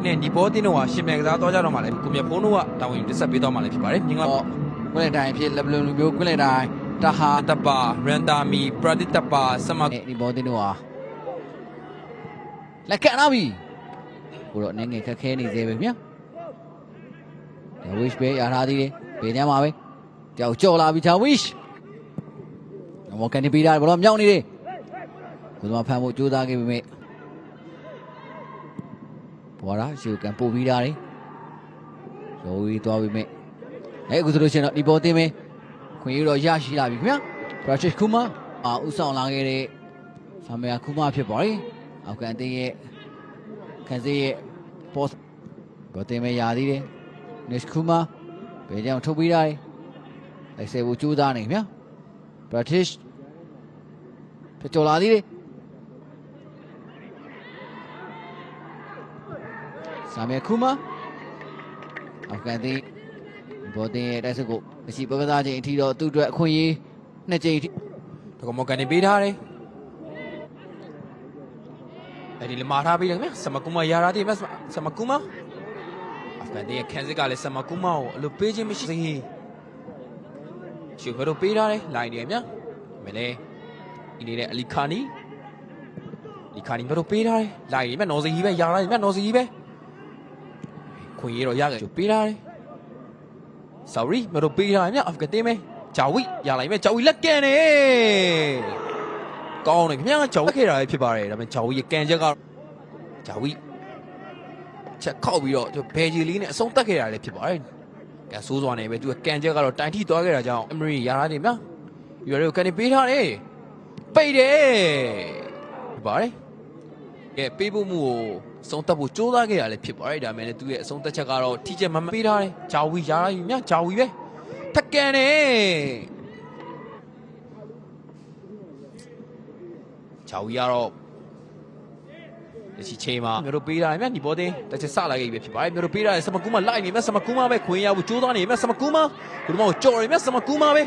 နဲ့ဒီဘောတင်းတို့ကရှင်မြန်ကစားသွားကြတော့မှလည်းကိုမြတ်ဖုံးတို့ကတာဝန်တက်ဆက်ပေးသွားမှလည်းဖြစ်ပါတယ်မြင်လားကွင်းတိုင်းဖြစ်လက်ဘလုံးလူမျိုးကွင်းတိုင်းတဟာတပါရန်တာမီပရဒစ်တပါစမဒီဘောတင်းတို့ဟာလက်ကန်လာပြီကိုတော့အနေငယ်ခက်ခဲနေသေးပဲဗျာဝစ်ပဲရထားသေးတယ်ဘေးထဲမှာပဲတယောက်ကြော်လာပြီချာဝစ်မော်ကန်ဒီပီတာဘလောမြောက်နေတယ်ကိုတော့ဖမ်းဖို့ကြိုးစားခဲ့ပေမဲ့ဘောရာရှူကန်ပို့ပြီးတာလေရိုးပြီးသွားပြီမဲ့အခုဆိုလို့ရှိရင်တော့ဒီဘောတင်းပဲခွင့်ရတော့ရရှိလာပြီခင်ဗျာပရာချစ်ကူမာဥဆောင်လာခဲ့တဲ့ဆာမယာကူမာဖြစ်ပါလေအောက်ကန်တင်းရဲ့ခန်းစည်းရဲ့ဘောဘောတင်းပဲရသေးတယ်နစ်ကူမာဘယ်ကြောင်ထုတ်ပြီးတာလဲလိုက်ဆယ်ဖို့ကြိုးစားနေခင်ဗျာပရာချစ်ဖြစ်ကြော်လာသေးတယ်ဆာမယာကူမာအောက်ကန်တင်းဘောတင်းရဲ့တိုက်စစ်ကိုမရှိပကစားခြင်းအထီတော့သူ့အတွက်အခွင့်အရေးနှစ်ကြိမ်ဒါကမော်ကန်နေပေးထားတယ်အဲ့ဒီလမာထားပေးတယ်ခင်ဗျစမကူမာယာရာတီမစမကူမာအာဖဂန်တဲ့ခန်းစစ်ကလည်းစမကူမာကိုအလိုပေးခြင်းမရှိသေးချူဖရိုပေးထားတယ်လိုက်တယ်ဗျမလဲဒီနေတဲ့အလီခါနီဘရိုပေးထားတယ်လိုက်တယ်ဗျနော်စီကြီးပဲယာရာဗျနော်စီကြီးပဲခွင့်ရတော့ရခဲ့ချူပေးထားတယ်sorry မတို့ပေးထားတယ်ဗျအာဖဂန်တင်းပဲဂျာဝီရလိုက်မယ်ဂျာဝီလက်ကန်နေကောင်းတယ်ခင်ဗျာဂျာဝီခဲ့တာလည်းဖြစ်ပါတယ်ဒါပေမဲ့ဂျာဝီရဲ့ကန်ချက်ကဂျာဝီချက်ခောက်ပြီးတော့ဘယ်ဂျီလီနဲ့အဆုံးတက်ခဲ့တာလည်းဖြစ်ပါတယ်ကန်ဆိုးစွာနေပဲသူကကန်ချက်ကတော့တိုင်ထိသွားခဲ့တာကြောင့်အမရီရထားတယ်ဗျာယူရိုကန်နေပေးထားတယ်ပိတ်တယ်ပါတယ်ကဲပေးဖို့မှုကိုဆုံးသက်ဖို့ကြိုးစားခဲ့ရလည်းဖြစ်ပါတယ်ဒါပေမဲ့သူရဲ့အဆုံးသက်ချက်ကတော့ထိချက်မပေးထားတယ်ဂျာဝီရထားပြီမြဂျာဝီပဲထက်ကန်နေဂျာဝီကတော့ဒီချိန်မှာမျိုးတို့ပေးထားတယ်မြဒီဘောတင်းတစ်ချက်စလာခဲ့ပြီဖြစ်ပါတယ်မျိုးတို့ပေးထားတယ်စမကူမလိုက်နေမြစမကူမပဲခွင်ရဖို့ကြိုးစားနေမြစမကူမဒီမောကြော်ရမြစမကူမပဲ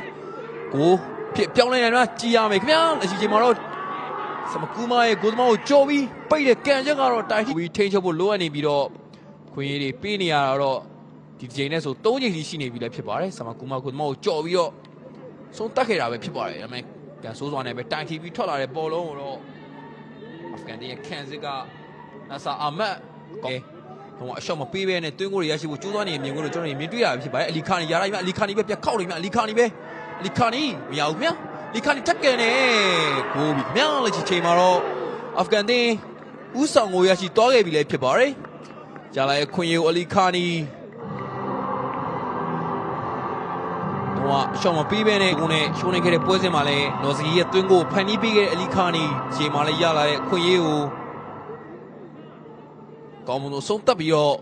ကိုဖြစ်ပြောင်းလဲနေမြကြည်ရမယ်ခင်ဗျာဒီချိန်မှာတော့စမကူမရဲ့ကိုသမားကိုကြော်ပြီးပိတ်တဲ့ကန်ချက်ကတော့တိုင်ပြီးထိန်းချုပ်ဖို့လိုအပ်နေပြီးတော့ခွင်ရည်တွေပေးနေရတော့ဒီချိန်နဲ့ဆို3ချိန်ရှိနေပြီလည်းဖြစ်ပါတယ်စမကူမကိုသမားကိုကြော်ပြီးတော့ဆုံးတက်ခဲ့တာပဲဖြစ်ပါတယ်ဒါပေမဲ့ကန်ဆိုးစွာနဲ့ပဲတိုင်ထီပြီးထွက်လာတဲ့ပေါ်လုံးကိုတော့အာဖဂန်ရဲ့ခန်စစ်ကနာဆာအာမတ်ဟိုအရှော့မပေးဘဲနဲ့တွင်းကိုရရှိဖို့ကြိုးစားနေမြင်ကိုလို့ကျွန်တော်မြင်တွေ့ရပြီဖြစ်ပါတယ်အလီခါနီရလိုက်မြအလီခါနီပဲပြတ်ခောက်နေမြအလီခါနီပဲအလီခါနီမရဘူးမြလီခါနီတက်ကန်နေကိုပြီမြလည်းချီချိန်မှာတော့အာဖဂန်တင်းဥဆောင်ကိုရရှိသွားခဲ့ပြီလည်းဖြစ်ပါတယ်ကြာလာရဲ့ခွင်ရီကိုအလီခါနီရှော့မပေးဘဲနဲ့ကိုနဲ့ရှိုးနေခဲ့တဲ့ပွဲစဉ်မှာလည်းနော်စီရဲ့တွင်းကိုဖန်တီးပေးခဲ့တဲ့အလီခါနီချိန်မှာလည်းရလာတဲ့ခွင်ရီကိုကောင်းမွန်လို့ဆုံးသက်ပြီးတော့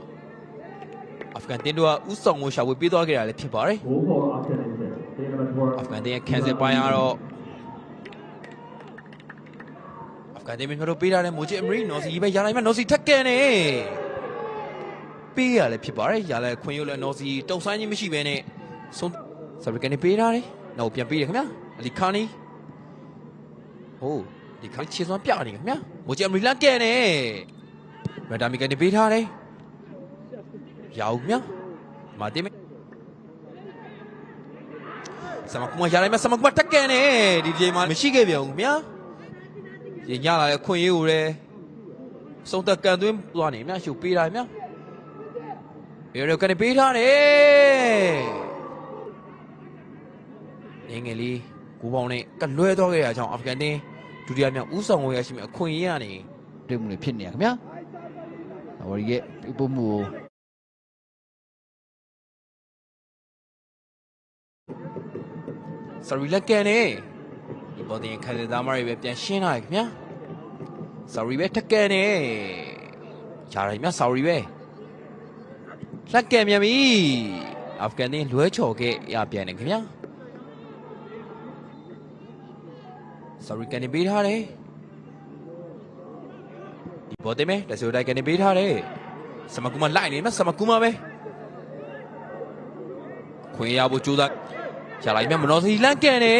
အာဖဂန်တင်းတို့ကဥဆောင်ကိုရှာဝေပေးသွားခဲ့တာလည်းဖြစ်ပါတယ်အာဖဂန်တင်းရဲ့ခန်းစစ်ပိုင်းကတော့အာဖဂန်တင်းမျိုးတို့ပေးထားတဲ့မိုဂျီအမရီနော်စီပဲရလိုက်မှနော်စီထက်ကန်နေပေးရလည်းဖြစ်ပါတယ်ရလည်းခွင်ရုပ်လည်းနော်စီတုံဆိုင်ကြီးမရှိဘဲနဲ့ဆုံးဆာဘီကန်နေပေးထားတယ်နောက်ပြန်ပေးတယ်ခင်ဗျာအလီခါနီဟိုဒီခါချေစွမ်းပြနေခင်ဗျာမိုဂျီအမရီလန်ကန်နေရဒါမီကနေပေးထားတယ်ရောက်မြမာတိမစမကူမရလိုက်မစမကူမတက်ကန်နေဒီချိန်မှာမရှိခဲ့ပြန်ဘူးမြညလာတဲ့ခွင့်ရေးကိုလည်းစုံတက်ကန်သွင်းသွားနေမြရှုပ်ပေးထားမြရကနေပေးထားတယ်ငယ်လေးကိုပေါင်းနဲ့ကလွဲသွားခဲ့ရအောင်အာဖဂန်တင်းဒုတိယမြောက်ဦးဆောင်ဝင်ရရှိမယ်အခွင့်အရေးကနေတွေ့မှုတွေဖြစ်နေရခင်ဗျာဝရီရဲ့ပြမှုဆရီလက်ကန်နေဒီဘောတင်ခက်တဲ့သားမတွေပဲပြန်ရှင်းလာခင်ဗျာဆရီပဲထက်ကန်နေရှားရမြဆရီပဲလက်ကန်မြန်ပြီအာဖဂန်တင်းလွဲချော်ခဲ့ရပြန်နေခင်ဗျာဆရီကန်နေပေးထားတယ်ဒီဘောတင်မဲတဆူတိုက်ကနေပေးထားတယ်စမကူမလိုက်နေမှာစမကူမပဲခွင့်ရဖို့ကြိုးစားရလိုက်မြမနော်စီလန်ကန်နေ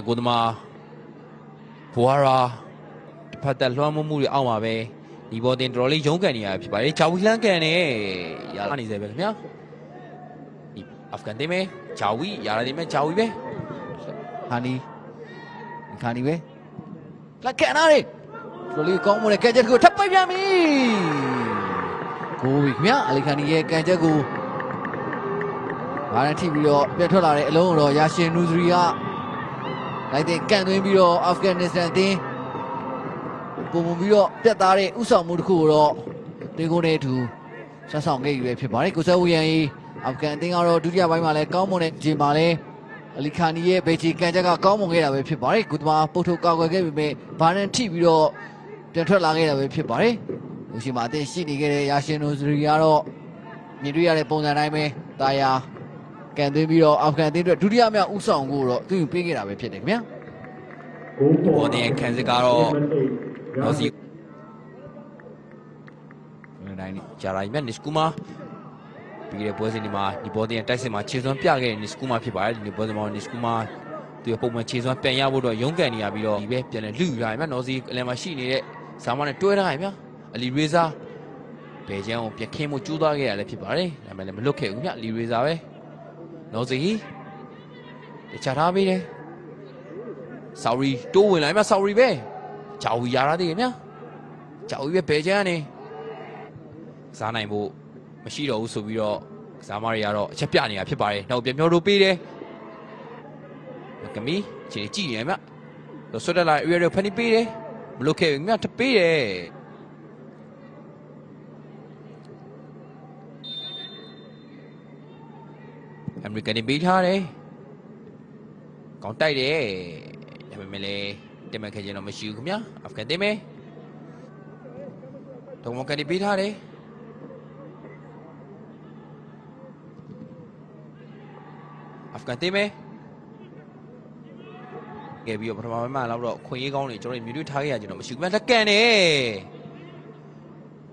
ကိုသမားဘွာရာဖတ်တဲ့လွှမ်းမိုးမှုတွေအောက်မှာပဲ ဒီဘောတင်တော်လေးရုံးကန်နေရဖြစ်ပါတယ်ဂျာဝီလန်ကန်နဲ့ရလာနေစေပဲခင်ဗျာဒီအာဖဂန်တင်းပဲဂျာဝီရလာနေမဲ့ဂျာဝီပဲ ခါနီခါနီပဲလက်ကန်နာလေးတော်လေးကောင်းမွန်တဲ့ကန်ချက်ကိုထပ်ပိုက်ပြန်ပြီကိုပြီခင်ဗျာအလီခန်နီရဲ့ကန်ချက်ကိုဘာနဲ့ထိပြီးတော့ပြတ်ထွက်လာတဲ့အလုံးတော်ယာရှင်နူဇရီကလိုက်တဲ့ကန်သွင်းပြီးတော့အာဖဂန်နစ္စတန်အသင်းပုံပုံပြီးတော့ပြတ်သားတဲ့ဥဆောင်မှုတစ်ခုကိုတော့တေကိုနဲ့အတူဆက်ဆောင်ခဲ့ရပဲဖြစ်ပါတယ်ကိုဆဲဝီယန်ကြီးအာဖဂန်အသင်းကတော့ဒုတိယပိုင်းမှာလည်းကောင်းမွန်တဲ့ဂျင်မှာလည်းအလီခန်နီရဲ့ဘေချီကန်ချက်ကကောင်းမွန်ခဲ့တာပဲဖြစ်ပါတယ်ကုသမာပုတ်ထုတ်ကောက်ွယ်ခဲ့ပေမဲ့ဘာနဲ့ထိပြီးတော့ပြန်ထွက်လာခဲ့တာပဲဖြစ်ပါတယ်လူရှိမှာအသင်းရှိနေခဲ့တဲ့ယာရှင်နိုဇရီကတော့မြင်တွေ့ရတဲ့ပုံစံတိုင်းပဲတာယာကန်သွင်းပြီးတော့အာဖဂန်အသင်းအတွက်ဒုတိယမြောက်ဥဆောင်ကိုတော့သူပေးခဲ့တာပဲဖြစ်တယ်ခင်ဗျာ ဘောတင်ခန်းစစ်ကတော့နော်စီတိုင်းဂျာရိုင်မြတ်နစ်ကူမာပြီးတဲ့ပွဲစဉ်ဒီမှာဒီဘောတင်တိုက်စစ်မှာခြေစွမ်းပြခဲ့တဲ့နစ်ကူမာဖြစ်ပါတယ်ဒီပွဲစဉ်မှာနစ်ကူမာသူပုံမှန်ခြေစွမ်းပြန်ရဖို့တော့ရုန်းကန်နေရပြီးတော့ဒီပဲပြန်လဲလူရရမြတ်နော်စီအလယ်မှာရှိနေတဲ့ဇာမနဲ့တွဲထားရမြအလီရေဇာဘယ်ချမ်းကိုပြခင်းမှုကျူးသွားခဲ့ရလဲဖြစ်ပါတယ်ဒါပေမဲ့လည်းမလွတ်ခဲ့ဘူးမြအလီရေဇာပဲနော်စီတခြားထားပေးတယ်ဆော်ရီတိုးဝင်လာမြဆော်ရီပဲဂျာဝီရတာတည်းမြဂျာဝီပဲဘယ်ချမ်းနေစားနိုင်ဖို့မရှိတော့ဘူးဆိုပြီးတော့ကစားမတွေကတော့အချက်ပြနေတာဖြစ်ပါတယ်နောက်ပြန်ပြောလို့ပေးတယ်ကမီခြေကြည့်နေမြတော့ဆွတ်တက်လာရွေးရဖန်ပြီးပေးတယ်မလုပ်ခဲ့ဘူးမြတပေးတယ်အမေရိကန်ပေးထားတယ်ကောင်းတိုက်တယ်ဒါပေမဲ့လည်းတင်မဲ့ခဲ့ခြင်းတော့မရှိဘူးခင်ဗျာအာဖဂန်တင်မယ်တော့မကန်ပေးထားတယ်အာဖဂန်တင်မယ်ကဲပြီးတော့ပထမပိုင်းမှာတော့ခွင့်ရေးကောင်းနေကျွန်တော်မြည်တွေ့ထားခဲ့ရကျွန်တော်မရှိဘူးမြလက်ကန်တယ်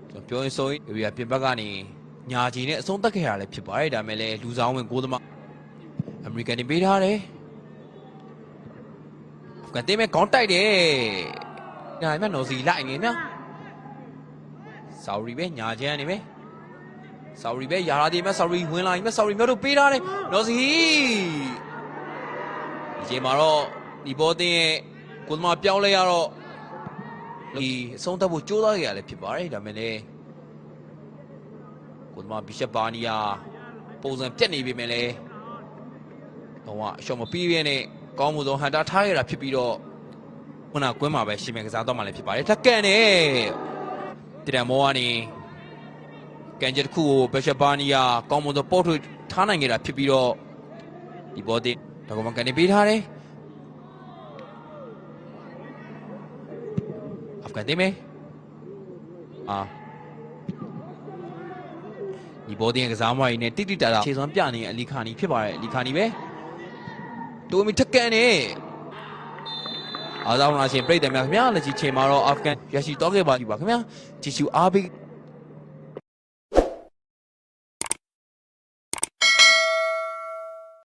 ကျွန်တော်ပြောရင်ဆိုရင်ဒီကပြင်ဘက်ကနေညာချီနဲ့အဆုံးသက်ခဲ့ရလဲဖြစ်ပါတယ်ဒါပေမဲ့လည်းလူဆောင်ဝင်ကိုသမားအမေရိကန်ပေးထားတယ်အာဖဂန်တင်မယ်ကောင်းတိုက်တယ်ညာမြနော်စီလိုက်နေမြဆော်ရီပဲညာချမ်းနေပဲဆော်ရီပဲယာရာဒီမဲ့ဆော်ရီဝင်လာရင်မဲ့ဆော်ရီမျိုးတို့ပေးထားတယ်နော်စီဒီချိန်မှာတော့ဒီဘောတင်ရဲ့ကိုသမားပြောင်းလဲရတော့ဒီအဆုံးသတ်ဖို့ကြိုးစားခဲ့ရလဲဖြစ်ပါတယ်ဒါပေမဲ့လည်းကိုသမားဘီရှပ်ဘာနီယာပုံစံပြက်နေပြီမဲ့လည်းတော့အရှော့မပြီးရနဲ့ကောင်းမှုဆုံးဟန်တာထားရတာဖြစ်ပြီးတော့ခုနကွင်းမှာပဲရှင်မြန်ကစားတော့မှလည်းဖြစ်ပါတယ်ထက်ကန်တယ်တရမောကနေကန်ဂျက်ခုကိုဘက်ရှဘာနီယာကောင်းမွန်သောပို့ထုတ်ထားနိုင်ခဲ့တာဖြစ်ပြီးတော့ဒီဘောတင်ဒါကမှကန်နေပေးထားတယ်အာဖဂန်တင်မယ်ဒီဘောတင်ကစားမရင်းနဲ့တိတိတတာခြေစွမ်းပြနေအလီခါနီဖြစ်ပါတယ်အလီခါနီပဲတိုမီထက်ကန်နေအားကြောင့်လားရှင်ပြိတ္တများခင်ဗျာလက်ရှိချိန်မှာတော့အာဖဂန်ရရှိတော့ခဲ့ပါပြီပါခင်ဗျာဂျီရှူအားပေး